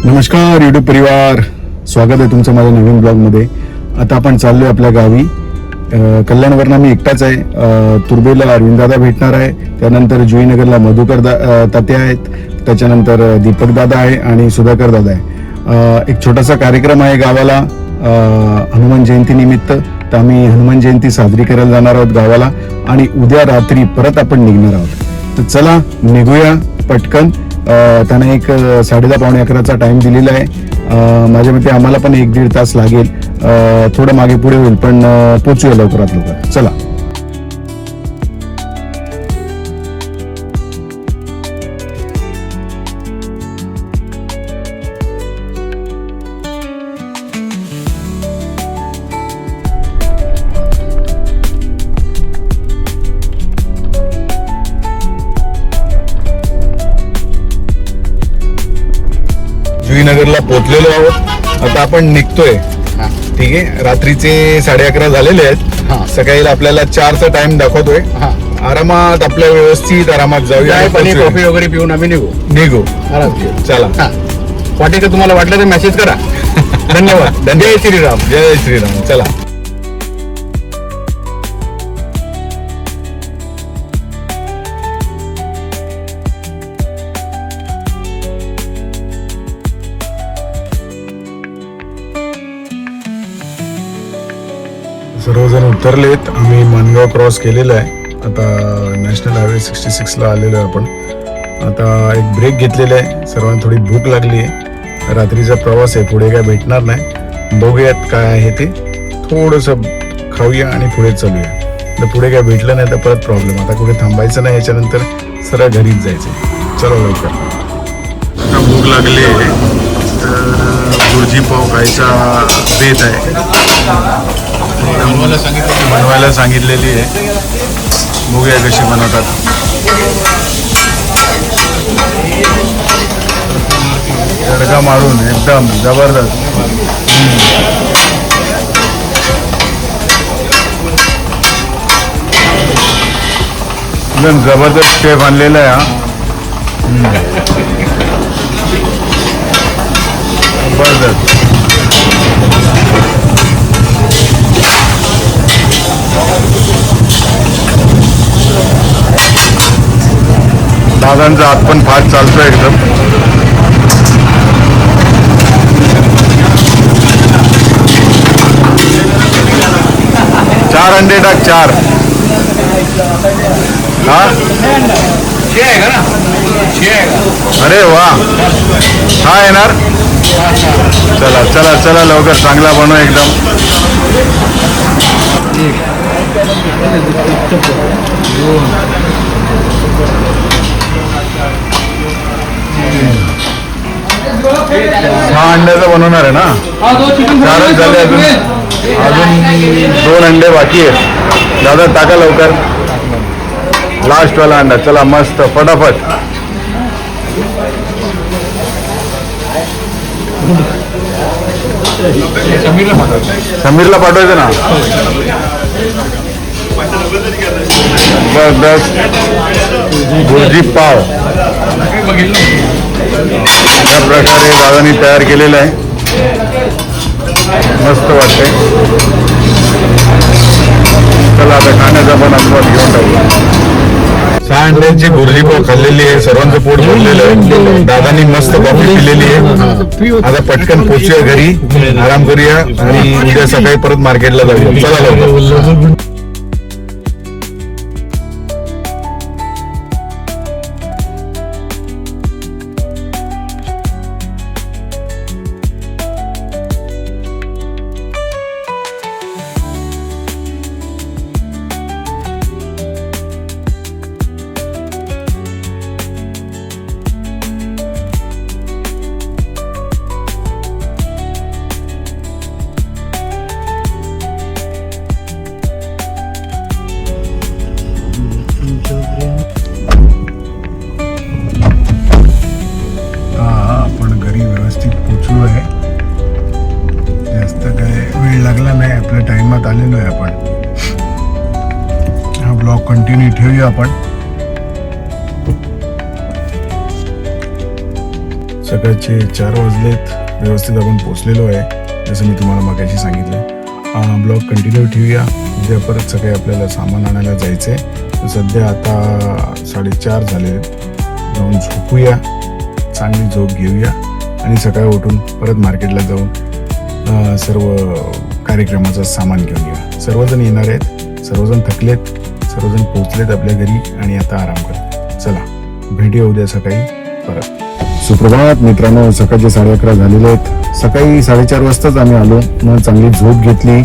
नमस्कार यूट्यूब परिवार, स्वागत आहे तुमचं माझ्या नवीन ब्लॉगमध्ये. आता आपण चाललोय आपल्या गावी. कल्याणवरनं मी एकटाच आहे. तुर्बेला अरविंददादा भेटणार आहे, त्यानंतर जुईनगरला मधुकर तात्या आहेत, त्याच्यानंतर दीपक दादा आहे आणि सुधाकर दादा आहे. एक छोटासा कार्यक्रम आहे गावाला हनुमान जयंती निमित्त. तर आम्ही हनुमान जयंती साजरी करायला जाणार आहोत गावाला आणि उद्या रात्री परत आपण निघणार आहोत. तर चला निघूया पटकन. त्याने एक 10:30 पावणे 11चा टाइम दिलेला आहे. माझ्या मते आम्हाला पण 1-1.5 तास लागेल. थोडं मागे पुढे होईल पण पोचूया लवकरात लवकर. चला. जुईनगरला पोहोचलेलो आहोत. आता आपण निघतोय. ठीक आहे, रात्रीचे 11:30 झालेले आहेत. सकाळी आपल्याला 4चा टाइम दाखवतोय. आरामात आपल्या व्यवस्थित आरामात जाऊया. कॉफी वगैरे पिऊन आम्ही निघू. चला. वाटेल का तुम्हाला वाटलं तर मेसेज करा. धन्यवाद. जय श्रीराम. जय श्रीराम. चला. सर्वजण उतरलेत. आम्ही मानगाव क्रॉस केलेलं आहे. आता नॅशनल हायवे 66ला आलेलो आहे आपण. आता एक ब्रेक घेतलेला आहे. सर्वांना थोडी भूक लागली आहे. रात्रीचा प्रवास आहे, पुढे काय भेटणार नाही. बघूयात काय आहे ते. थोडंसं खाऊया आणि पुढे चालूया. तर पुढे काय भेटलं नाही तर परत प्रॉब्लेम. आता कुठे थांबायचं नाही, याच्यानंतर सरळ घरीच जायचं. चला लवकर. आता भूक लागली आहे तर भुर्जी पाव खायचा बेत आहे. बनवायला सांगितलेली आहे. बघूया कशी बनवतात. तडका मारून एकदम जबरदस्त. एकदम जबरदस्त शेफ आणलेला आहे हा. जबरदस्त. दादांचा हात पण फास्ट चालतोय एकदम. चार अंडे टाक. 4 हा. अरे वा. हा येणार. चला चला चला लवकर. चांगला बनव एकदम. हा अंड्याचं बनवणार आहे ना. 4च झाले. अजून 2 अंडे बाकी आहेत. दादा टाका लवकर. लास्ट वाला अंडा. चला मस्त फटाफट. समीरला पाठवायचं ना. जबरदस्त भुर्जी पाव या प्रकारे दादांनी तयार केलेलं आहे. मस्त वाटतंय. चला आता खाण्याचा पण आस्वाद घेऊन टाकू. 6 अंड्यांची भुर्जी पाव खाल्लेली आहे. सर्वांचं पोट भरलेलं आहे. दादांनी मस्त कॉफी पिलेली आहे. आता पटकन पोचूया घरी, आराम करूया आणि उद्या सकाळी परत मार्केटला जाऊया. चला लवकर. आपण घरी व्यवस्थित पोचलो आहे. जास्त काय वेळ लागला नाही. आपल्या टाइमात आलेलो आहे आपण. हा ब्लॉग कंटिन्यू ठेवूया आपण. सकाळचे 4 वाजलेत. व्यवस्थित आपण पोचलेलो आहे, जसं मी तुम्हाला मगाशी सांगितलं. ब्लॉग कंटिन्यू ठेवूया. उद्या परत सकाळी आपल्याला सामान आणायला जायचं आहे. तर सध्या आता 4:30 झाले. जाऊन झोपूया, चांगली झोप घेऊया आणि सकाळी उठून परत मार्केटला जाऊन सर्व कार्यक्रमाचं सामान घेऊन येऊया. सर्वजण येणार आहेत, सर्वजण थकलेत, सर्वजण पोहोचलेत आपल्या घरी आणि आता आराम करतात. चला भेटूया उद्या सकाळी परत. सुप्रभात मित्रांनो, सकाळचे 11:30 झालेले आहेत. सकाळी 4:30 वाजताच आम्ही आलो, मग चांगली झोप घेतली.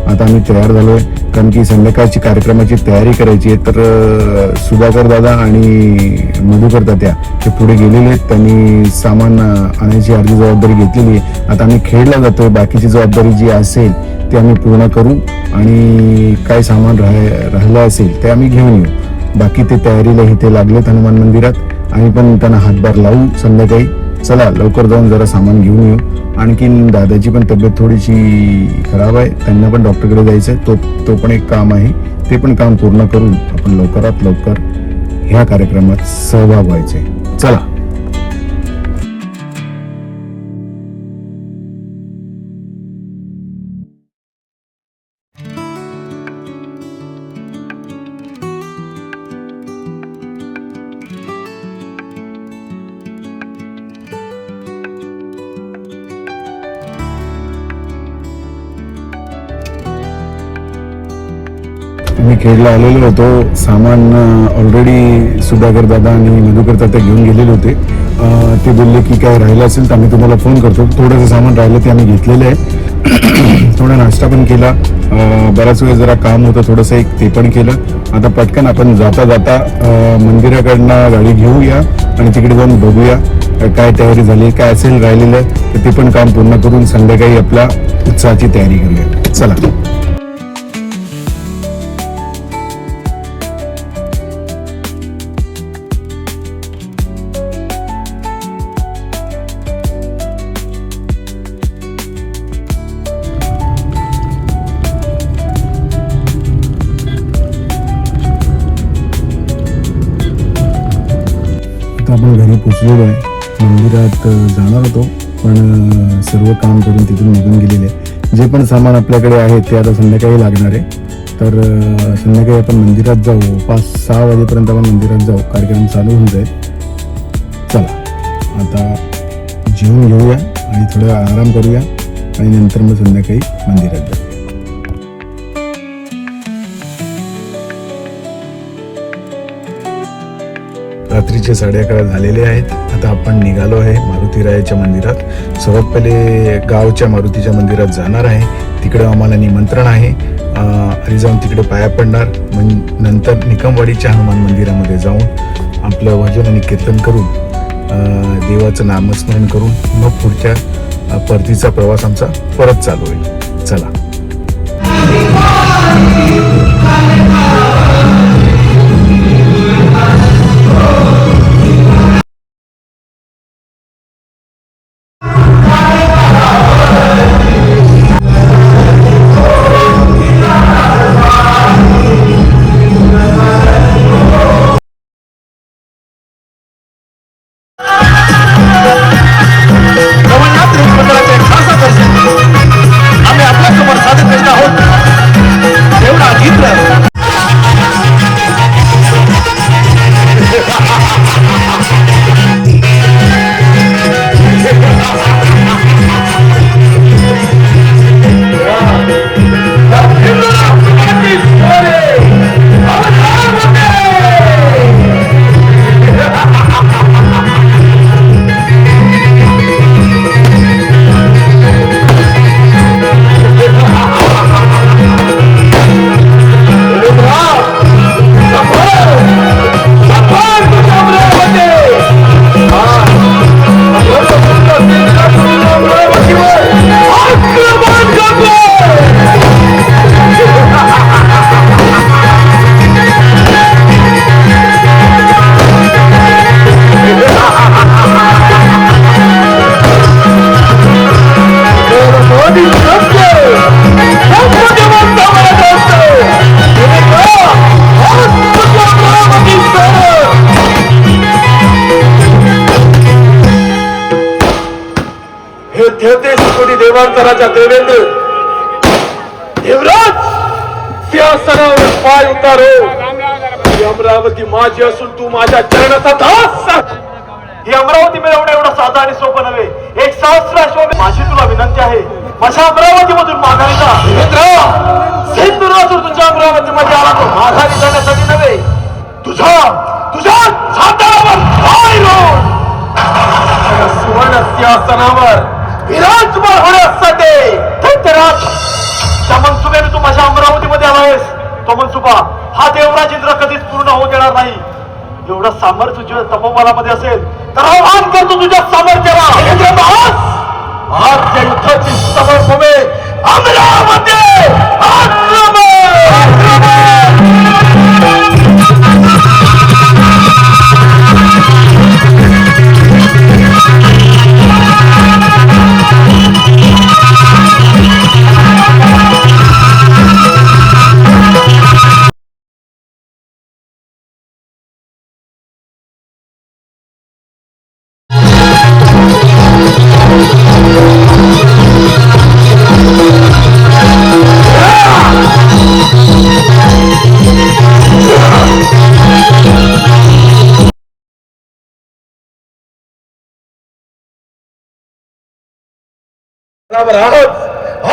आता आम्ही तयार झालोय, कारण की संध्याकाळची कार्यक्रमाची तयारी करायची आहे. तर सुधाकर दादा आणि मधुकर तात्या हे पुढे गेलेले आहेत. त्यांनी सामान आणायची अर्धी जबाबदारी घेतलेली आहे. आता आम्ही खेळला जातोय. बाकीची जबाबदारी जी असेल ती आम्ही पूर्ण करू आणि काय सामान राहिलं असेल ते आम्ही घेऊन येऊ. बाकी ते तयारीला इथे लागलेत हनुमान मंदिरात. आम्ही पण त्यांना हातभार लावू संध्याकाळी. चला लवकर जाऊन जरा सामान घेऊन येऊ. आणखीन दादाची पण तब्येत थोडीशी खराब आहे, त्यांना पण डॉक्टरकडे जायचं आहे. तो पण एक काम आहे, ते पण काम पूर्ण करून आपण लवकरात लवकर ह्या कार्यक्रमात सहभाग व्हायचे. चला. मी खेडला आलेलो होतो. सामान ऑलरेडी सुधाकर दादा आणि मधुकर तात्या घेऊन गेलेले होते. ते बोलले की काय राहिलं असेल तर आम्ही तुम्हाला फोन करतो. थोडंसं सामान राहिलं ते आम्ही घेतलेलं आहे. थोडा नाश्ता पण केला. बराच वेळ जरा काम होतं थोडंसं, एक ते पण केलं. आता पटकन आपण जाता जाता मंदिराकडनं गाडी घेऊया आणि तिकडे जाऊन बघूया काय तयारी झाली, काय असेल राहिलेलं तर ते पण काम पूर्ण करून संध्याकाळी आपल्या उत्सवाची तयारी करूया. चला. आपण घरी पोचलेलो आहे. मंदिरात जाणार होतो पण सर्व काम करून तिथून निघून गेलेले. जे पण सामान आपल्याकडे आहे ते आता संध्याकाळी लागणार आहे. तर संध्याकाळी आपण मंदिरात जाऊ. 5-6 वाजेपर्यंत आपण मंदिरात जाऊ. कार्यक्रम चालू होऊन जाईल. चला आता जेवून घेऊया आणि थोडा आराम करूया आणि नंतर मग संध्याकाळी मंदिरात जाऊ. रात्रीचे 11:30 झालेले आहेत. आता आपण निघालो आहे मारुतीरायाच्या मंदिरात. सर्वात पहिले गावच्या मारुतीच्या मंदिरात जाणार आहे. तिकडं आम्हाला निमंत्रण आहे. आणि जाऊन तिकडे पाया पडणार. नंतर निकमवाडीच्या हनुमान मंदिरामध्ये जाऊन आपलं भजन आणि कीर्तन करून देवाचं नामस्मरण करून मग पुढच्या परतीचा प्रवास आमचा परत चालू होईल. चला. हे देवते कोणी देवांतराच्या देवेंद्र देवराज सिंहासनावर पाय उतारो. ही अमरावती माझी असून तू माझ्या चरणाचा दास. ही अमरावती मिळवणं एवढं साधा आणि सोपं नव्हे. एक सहस्राश्व माझी तुला विनंती आहे, माझ्या अमरावती मधून माघारी जा. सिंधुरासूर तुझ्या अमरावती मध्ये आला तो माघारी जाण्यासाठी नव्हे, तुझ्या तुझ्या सातारावर पाय रोवून सुवर्ण सिंहासनावर विराजमान होण्यासाठी. त्या मनसुब्याने तू माझ्या अमरावतीमध्ये आलायस. तो मनसुबा हा देवराज इंद्र कधीच पूर्ण होऊ देणार नाही. एवढं सामर्थ्य तुझ्या तपोबलामध्ये असेल तर आव्हान करतो तुझ्या सामर्थ्याला. आज या युद्धाची समरभूमी अमरावती.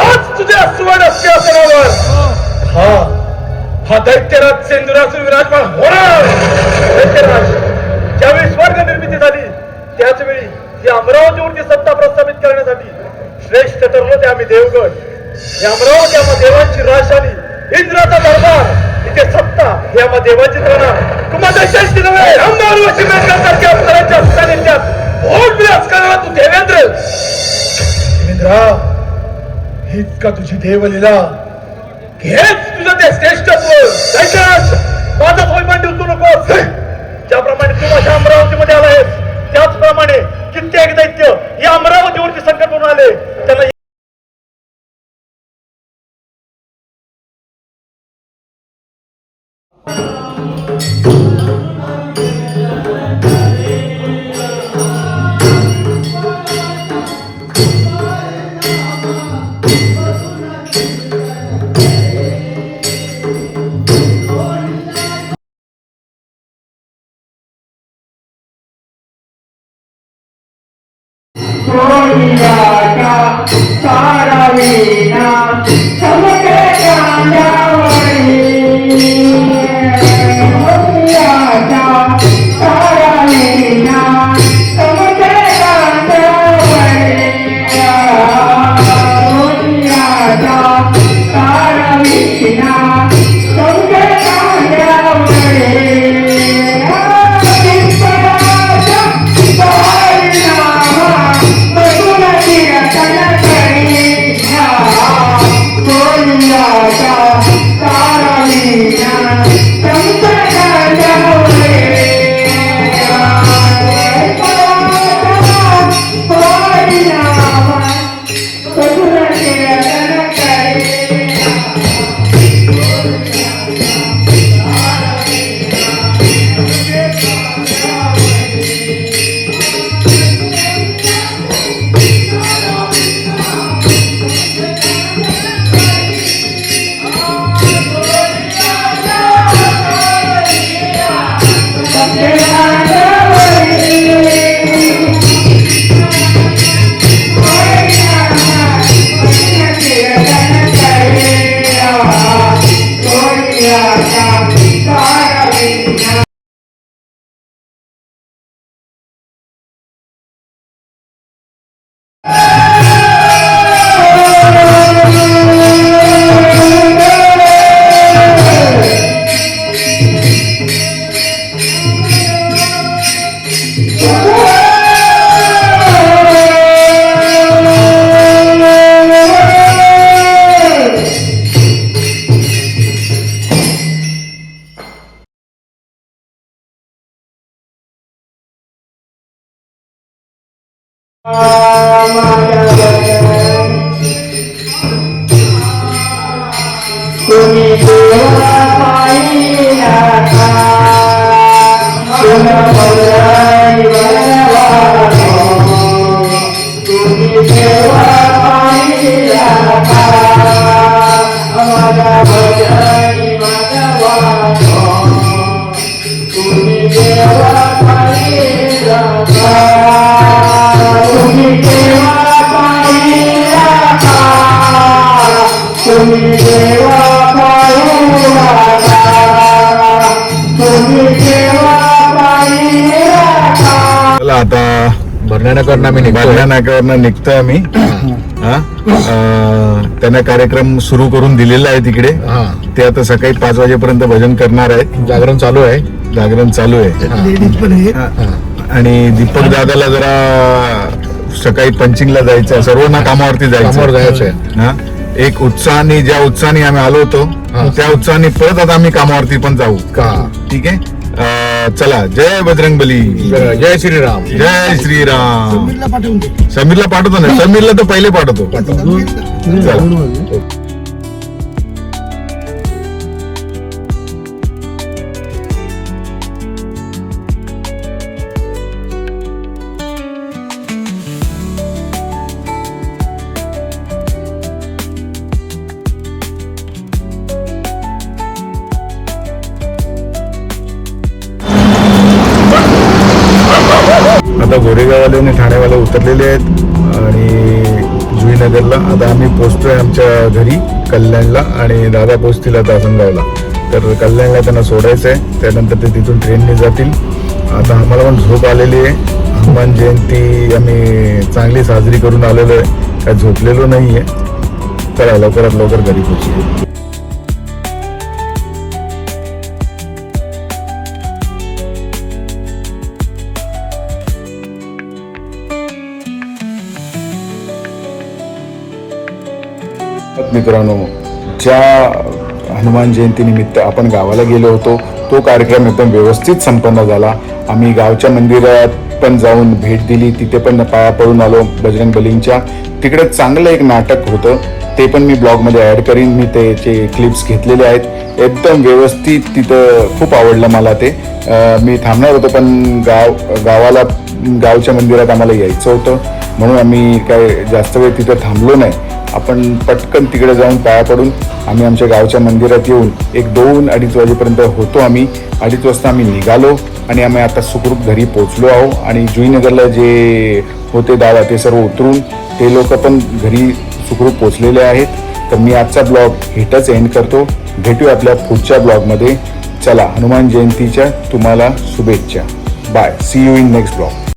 आज तुझ्या सुवर्ण सिंहासनावर हा दैत्यराज सिंधुरासूर विराजमान होणार. दैत्यराज ज्यावेळी स्वर्ग निर्मिती झाली त्याच वेळी या अमरावतीवरती सत्ता प्रस्थापित करण्यासाठी श्रेष्ठ ठरलो ते आम्ही देवगण. या अमरावती आम्हा देवांची राजधानी, इंद्राचा दरबार, इथे सत्ता हे आम्हा देवाची राहणार. तुम्हा दैत्यांची नव्हे अंगारवरची मेघासारख्या अप्सरांच्या सानिध्यात भोग विलास करणारा तू देवेंद्र. हीच का तुझी देवलीला? हेच तुझं ते श्रेष्ठत्व. माझा होईमान देऊ नकोस. ज्याप्रमाणे तू माझ्या अमरावतीमध्ये आलायस त्याचप्रमाणे कित्येक दैत्य या अमरावतीवरती संकट म्हणून आले. त्यांना तुम्ही चला आता भरण्याकडनं आम्ही निघालो बाल्या नाक्यावरनं निघतोय आम्ही. हा त्यांना कार्यक्रम सुरू करून दिलेला आहे तिकडे. हा ते आता सकाळी 5 वाजेपर्यंत भजन करणार आहेत. जागरण चालू आहे. जागरण चालू आहे. हा. आणि दीपक दादाला जरा सकाळी पंचिंगला जायचं आहे. सर्वांना कामावरती कामावर जायचंय. हा एक उत्साहाने ज्या उत्साहाने आम्ही आलो होतो हा. त्या उत्साहाने परत आता आम्ही कामावरती पण जाऊ. का ठीक आहे. चला जय बजरंगबली. जय श्रीराम. जय श्रीराम. समीरला पाठवतो ना. समीरला तर पहिले पाठवतो. चला. आता गोरेगाववाले आणि ठाणेवाले उतरलेले आहेत आणि जुईनगरला. आता आम्ही पोहोचतोय आमच्या घरी कल्याणला आणि दादा पोहोचतील आता आसनगावला. तर कल्याणला त्यांना सोडायचं आहे. त्यानंतर ते तिथून ट्रेनने जातील. आता आम्हाला पण झोप आलेली आहे. हनुमान जयंती आम्ही चांगली साजरी करून आलेलो आहे. काय झोपलेलो नाही आहे. चला लवकरात लवकर घरी पोहोचू. मित्रांनो, ज्या हनुमान जयंती निमित्त आपण गावाला गेलो होतो तो कार्यक्रम एकदम व्यवस्थित संपन्न झाला. आम्ही गावच्या मंदिरात पण जाऊन भेट दिली. तिथे पण पाया पडून आलो बजरंगबलींच्या. तिकडे चांगलं एक नाटक होतं. ते पण मी ब्लॉगमध्ये ॲड करीन. मी त्याचे क्लिप्स घेतलेले आहेत. एकदम व्यवस्थित. तिथं खूप आवडलं मला ते. मी थांबणार होतो पण गावाला गावच्या मंदिरात आम्हाला यायचं होतं म्हणून आम्ही काय जास्त वेळ तिथं थांबलो नाही. आपण पटकन तिकडे जाऊन पाया पडून आम्ही आमच्या गावच्या मंदिरात येऊन 1-2-2:30 वाजेपर्यंत होतो आम्ही. 2:30 वाजता आम्ही निघालो आणि आम्ही आता सुखरूप घरी पोहोचलो आहो. आणि जुईनगरला जे होते दादा ते सर्व उतरून ते लोक पण घरी सुखरूप पोहोचलेले आहेत. तर मी आजचा ब्लॉग इथंच एंड करतो. भेटूया आपल्या पुढच्या ब्लॉगमध्ये. चला, हनुमान जयंतीच्या तुम्हाला शुभेच्छा. Bye. See you in next blog.